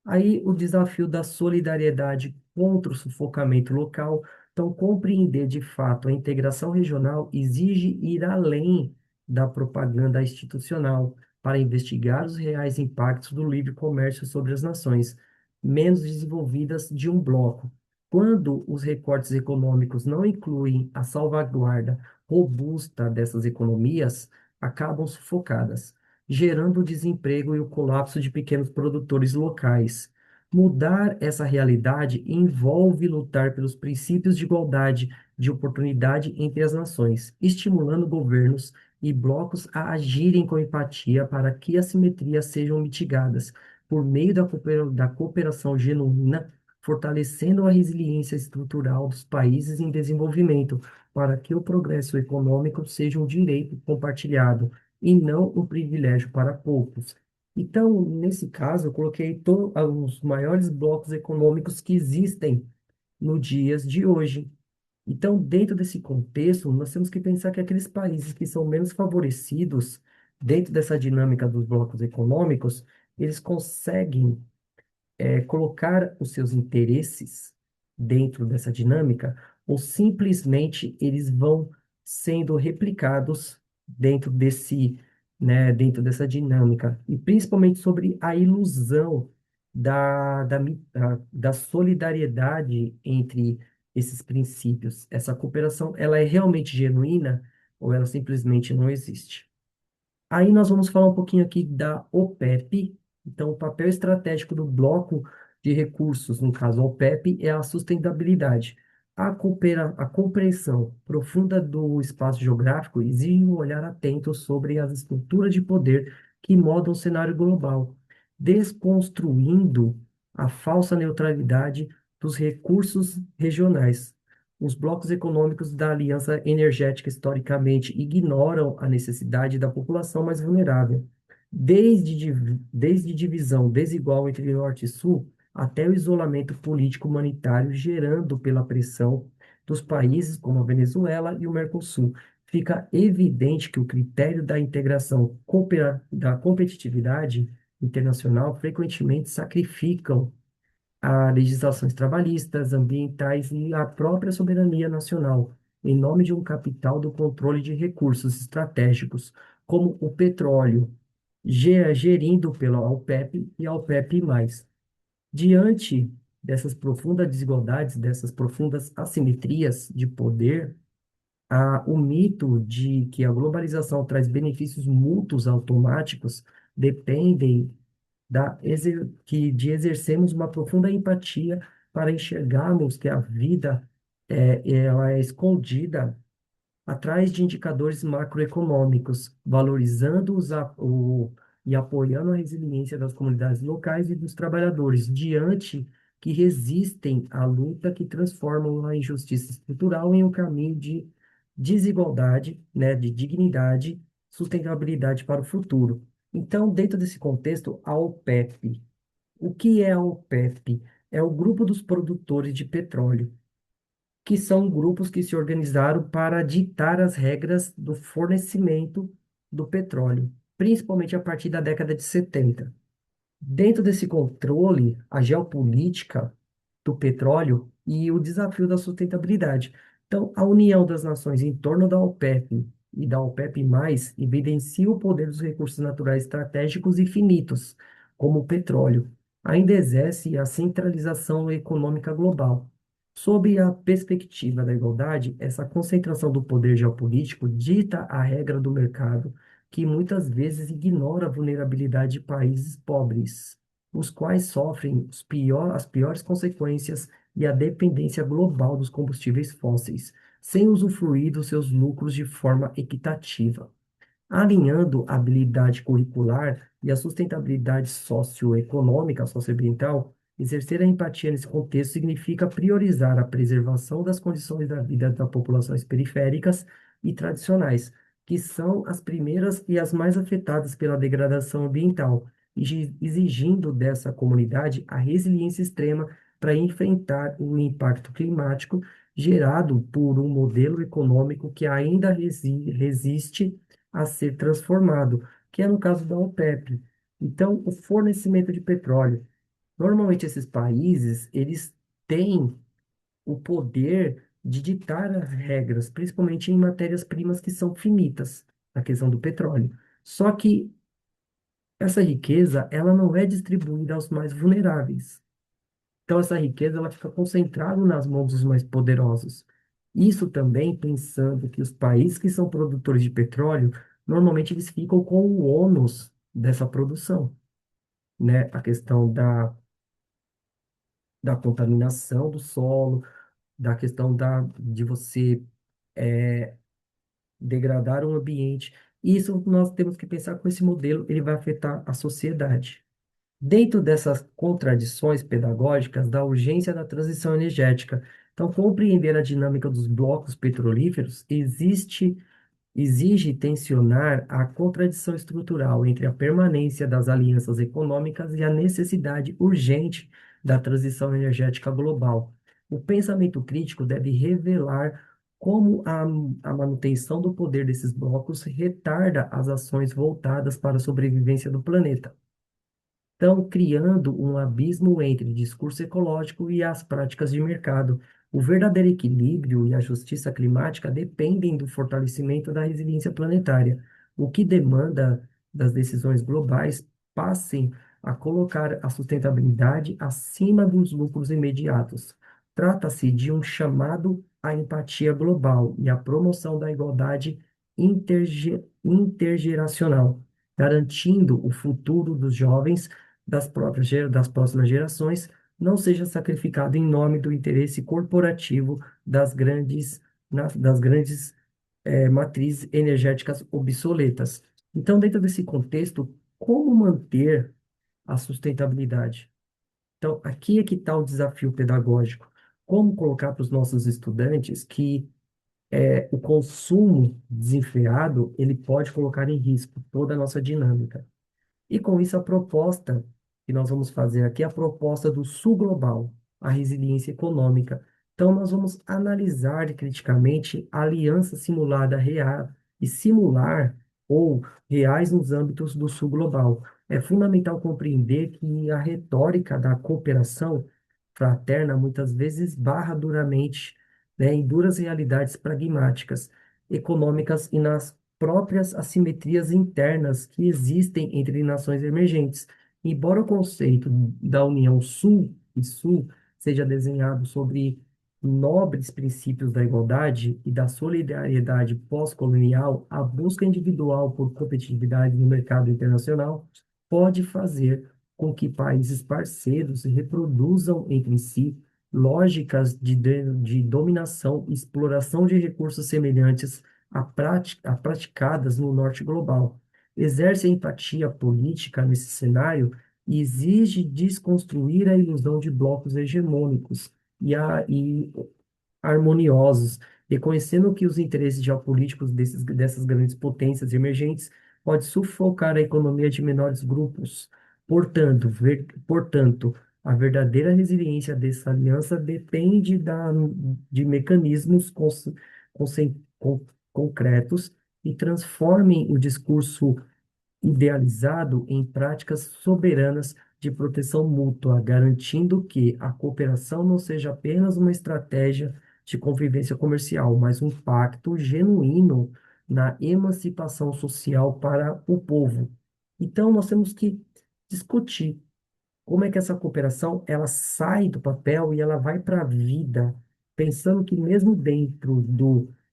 Aí o desafio da solidariedade contra o sufocamento local. Então, compreender de fato a integração regional exige ir além da propaganda institucional para investigar os reais impactos do livre comércio sobre as nações menos desenvolvidas de um bloco. Quando os recortes econômicos não incluem a salvaguarda robusta dessas economias, acabam sufocadas gerando o desemprego e o colapso de pequenos produtores locais. Mudar essa realidade envolve lutar pelos princípios de igualdade de oportunidade entre as nações, estimulando governos e blocos a agirem com empatia para que as simetrias sejam mitigadas por meio da cooperação genuína, fortalecendo a resiliência estrutural dos países em desenvolvimento, para que o progresso econômico seja um direito compartilhado e não um privilégio para poucos. Então, nesse caso, eu coloquei os maiores blocos econômicos que existem no dias de hoje. Então, dentro desse contexto, nós temos que pensar que aqueles países que são menos favorecidos, dentro dessa dinâmica dos blocos econômicos, eles conseguem colocar os seus interesses dentro dessa dinâmica, ou simplesmente eles vão sendo replicados dentro dentro dessa dinâmica, e principalmente sobre a ilusão da solidariedade entre esses princípios. Essa cooperação, ela é realmente genuína ou ela simplesmente não existe? Aí nós vamos falar um pouquinho aqui da OPEP. Então, o papel estratégico do bloco de recursos, no caso a OPEP, é a sustentabilidade. A compreensão profunda do espaço geográfico exige um olhar atento sobre as estruturas de poder que modam o cenário global, desconstruindo a falsa neutralidade dos recursos regionais. Os blocos econômicos da aliança energética historicamente ignoram a necessidade da população mais vulnerável, desde divisão desigual entre norte e sul até o isolamento político humanitário gerando pela pressão dos países como a Venezuela e o Mercosul. Fica evidente que o critério da integração da competitividade internacional frequentemente sacrificam a legislações trabalhistas, ambientais e a própria soberania nacional, em nome de um capital do controle de recursos estratégicos, como o petróleo, gerido pela OPEP e a OPEP+. Diante dessas profundas desigualdades, dessas profundas assimetrias de poder, o mito de que a globalização traz benefícios mútuos automáticos dependem de exercermos uma profunda empatia para enxergarmos que a vida ela é escondida atrás de indicadores macroeconômicos, valorizando e apoiando a resiliência das comunidades locais e dos trabalhadores, diante que resistem à luta que transformam a injustiça estrutural em um caminho de desigualdade, né, de dignidade, sustentabilidade para o futuro. Então, dentro desse contexto, a OPEP. O que é a OPEP? É o grupo dos produtores de petróleo, que são grupos que se organizaram para ditar as regras do fornecimento do petróleo, principalmente a partir da década de 70. Dentro desse controle, a geopolítica do petróleo e o desafio da sustentabilidade. Então, a união das nações em torno da OPEP e da OPEP+, evidencia o poder dos recursos naturais estratégicos e finitos, como o petróleo. Ainda exerce a centralização econômica global. Sob a perspectiva da igualdade, essa concentração do poder geopolítico dita a regra do mercado, que muitas vezes ignora a vulnerabilidade de países pobres, os quais sofrem as piores consequências e a dependência global dos combustíveis fósseis, sem usufruir dos seus lucros de forma equitativa. Alinhando a habilidade curricular e a sustentabilidade socioeconômica, socioambiental, exercer a empatia nesse contexto significa priorizar a preservação das condições da vida das populações periféricas e tradicionais, que são as primeiras e as mais afetadas pela degradação ambiental, exigindo dessa comunidade a resiliência extrema para enfrentar o impacto climático gerado por um modelo econômico que ainda resiste a ser transformado, que é no caso da OPEP. Então, o fornecimento de petróleo. Normalmente esses países, eles têm o poder de ditar as regras, principalmente em matérias-primas que são finitas, na questão do petróleo. Só que essa riqueza, ela não é distribuída aos mais vulneráveis. Então, essa riqueza ela fica concentrada nas mãos dos mais poderosos. Isso também pensando que os países que são produtores de petróleo, normalmente eles ficam com o ônus dessa produção, né? A questão da contaminação do solo, da questão de você degradar o ambiente. Isso nós temos que pensar com esse modelo, ele vai afetar a sociedade. Dentro dessas contradições pedagógicas da urgência da transição energética, então, compreender a dinâmica dos blocos petrolíferos exige tensionar a contradição estrutural entre a permanência das alianças econômicas e a necessidade urgente da transição energética global. O pensamento crítico deve revelar como a manutenção do poder desses blocos retarda as ações voltadas para a sobrevivência do planeta, estão criando um abismo entre discurso ecológico e as práticas de mercado. O verdadeiro equilíbrio e a justiça climática dependem do fortalecimento da resiliência planetária, o que demanda das decisões globais passem a colocar a sustentabilidade acima dos lucros imediatos. Trata-se de um chamado à empatia global e à promoção da igualdade intergeracional, garantindo o futuro dos jovens das próximas gerações não seja sacrificado em nome do interesse corporativo das grandes matrizes energéticas obsoletas. Então, dentro desse contexto, como manter a sustentabilidade? Então, aqui é que está o desafio pedagógico. Como colocar para os nossos estudantes que o consumo desenfreado ele pode colocar em risco toda a nossa dinâmica. E com isso, a proposta que nós vamos fazer aqui é a proposta do Sul Global, a resiliência econômica. Então, nós vamos analisar criticamente a aliança simulada real e simular ou reais nos âmbitos do Sul Global. É fundamental compreender que a retórica da cooperação fraterna muitas vezes barra duramente, né, em duras realidades pragmáticas, econômicas e nas próprias assimetrias internas que existem entre nações emergentes. Embora o conceito da União Sul e Sul seja desenhado sobre nobres princípios da igualdade e da solidariedade pós-colonial, a busca individual por competitividade no mercado internacional pode fazer com que países parceiros reproduzam entre si lógicas de dominação e exploração de recursos semelhantes a praticadas no norte global. Exerce a empatia política nesse cenário e exige desconstruir a ilusão de blocos hegemônicos e harmoniosos, reconhecendo que os interesses geopolíticos dessas grandes potências emergentes pode sufocar a economia de menores grupos. Portanto, a verdadeira resiliência dessa aliança depende de mecanismos concretos e transformem o discurso idealizado em práticas soberanas de proteção mútua, garantindo que a cooperação não seja apenas uma estratégia de convivência comercial, mas um pacto genuíno na emancipação social para o povo. Então, nós temos que discutir como é que essa cooperação ela sai do papel e ela vai para a vida, pensando que mesmo dentro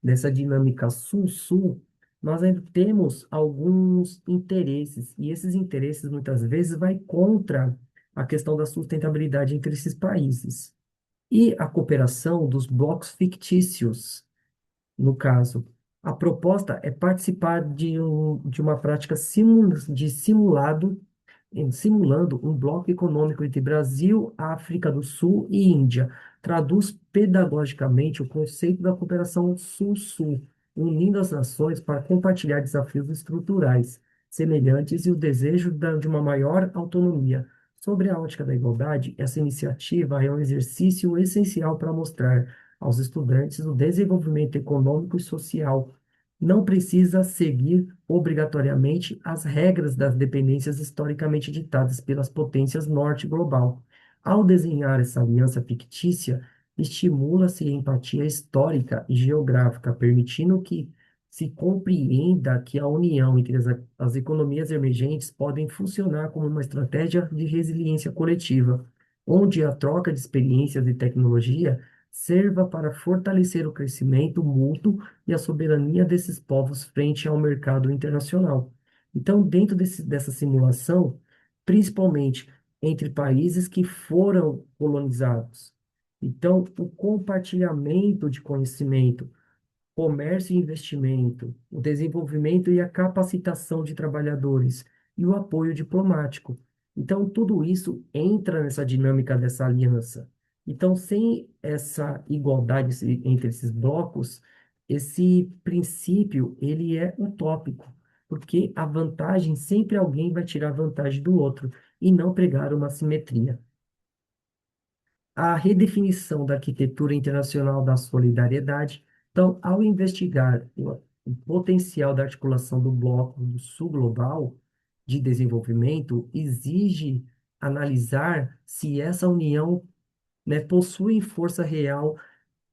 dessa dinâmica sul-sul, nós ainda temos alguns interesses, e esses interesses muitas vezes vai contra a questão da sustentabilidade entre esses países. E a cooperação dos blocos fictícios, no caso. A proposta é participar de uma prática de simulado, simulando um bloco econômico entre Brasil, África do Sul e Índia. Traduz pedagogicamente o conceito da cooperação Sul-Sul, unindo as nações para compartilhar desafios estruturais semelhantes e o desejo de uma maior autonomia. Sobre a ótica da igualdade, essa iniciativa é um exercício essencial para mostrar aos estudantes o desenvolvimento econômico e social. Não precisa seguir obrigatoriamente as regras das dependências historicamente ditadas pelas potências norte global. Ao desenhar essa aliança fictícia, estimula-se a empatia histórica e geográfica, permitindo que se compreenda que a união entre as economias emergentes podem funcionar como uma estratégia de resiliência coletiva, onde a troca de experiências e tecnologia serva para fortalecer o crescimento mútuo e a soberania desses povos frente ao mercado internacional. Então, dentro dessa simulação, principalmente entre países que foram colonizados, então, o compartilhamento de conhecimento, comércio e investimento, o desenvolvimento e a capacitação de trabalhadores e o apoio diplomático. Então, tudo isso entra nessa dinâmica dessa aliança. Então, sem essa igualdade entre esses blocos, esse princípio, ele é utópico, porque a vantagem, sempre alguém vai tirar vantagem do outro, e não pregar uma simetria. A redefinição da arquitetura internacional da solidariedade. Então, ao investigar o potencial da articulação do Bloco do Sul Global de Desenvolvimento, exige analisar se essa união, né, possui força real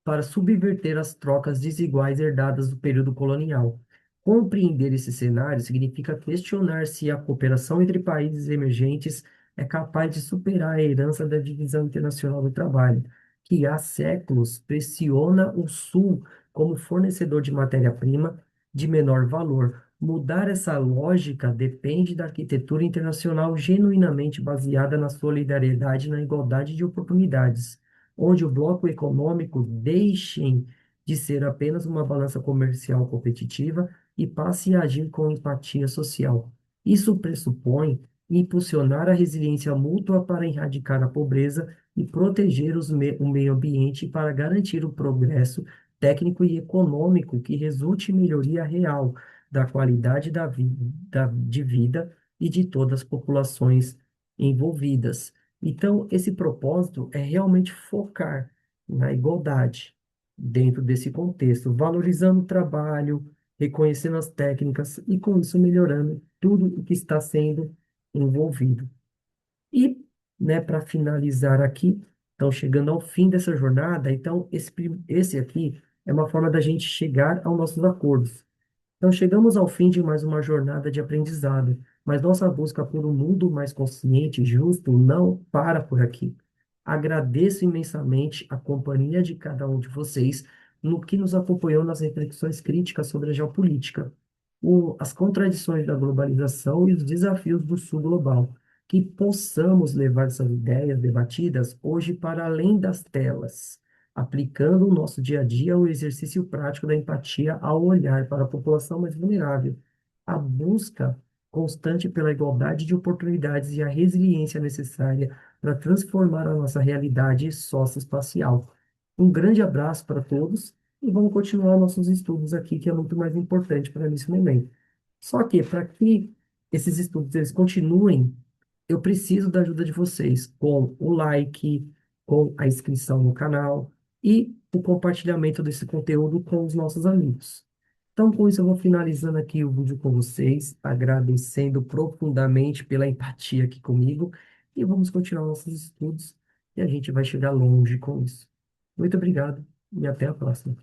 para subverter as trocas desiguais herdadas do período colonial. Compreender esse cenário significa questionar se a cooperação entre países emergentes é capaz de superar a herança da divisão internacional do trabalho, que há séculos pressiona o Sul como fornecedor de matéria-prima de menor valor. Mudar essa lógica depende da arquitetura internacional genuinamente baseada na solidariedade e na igualdade de oportunidades, onde o bloco econômico deixem de ser apenas uma balança comercial competitiva e passe a agir com empatia social. Isso pressupõe impulsionar a resiliência mútua para erradicar a pobreza e proteger o meio ambiente para garantir o progresso técnico e econômico que resulte em melhoria real da qualidade de vida e de todas as populações envolvidas. Então, esse propósito é realmente focar na igualdade dentro desse contexto, valorizando o trabalho, reconhecendo as técnicas e, com isso, melhorando tudo o que está sendo envolvido. E, né, para finalizar aqui, então, chegando ao fim dessa jornada, então, esse aqui é uma forma da gente chegar aos nossos acordos. Então, chegamos ao fim de mais uma jornada de aprendizado, mas nossa busca por um mundo mais consciente e justo não para por aqui. Agradeço imensamente a companhia de cada um de vocês no que nos acompanhou nas reflexões críticas sobre a geopolítica, as contradições da globalização e os desafios do sul global. Que possamos levar essas ideias debatidas hoje para além das telas, aplicando o nosso dia a dia o exercício prático da empatia ao olhar para a população mais vulnerável, a busca constante pela igualdade de oportunidades e a resiliência necessária para transformar a nossa realidade socioespacial. Um grande abraço para todos e vamos continuar nossos estudos aqui, que é muito mais importante para nesse momento. Só que, para que esses estudos eles continuem, eu preciso da ajuda de vocês com o like, com a inscrição no canal e o compartilhamento desse conteúdo com os nossos amigos. Então, com isso, eu vou finalizando aqui o vídeo com vocês, agradecendo profundamente pela empatia aqui comigo e vamos continuar nossos estudos e a gente vai chegar longe com isso. Muito obrigado e até a próxima.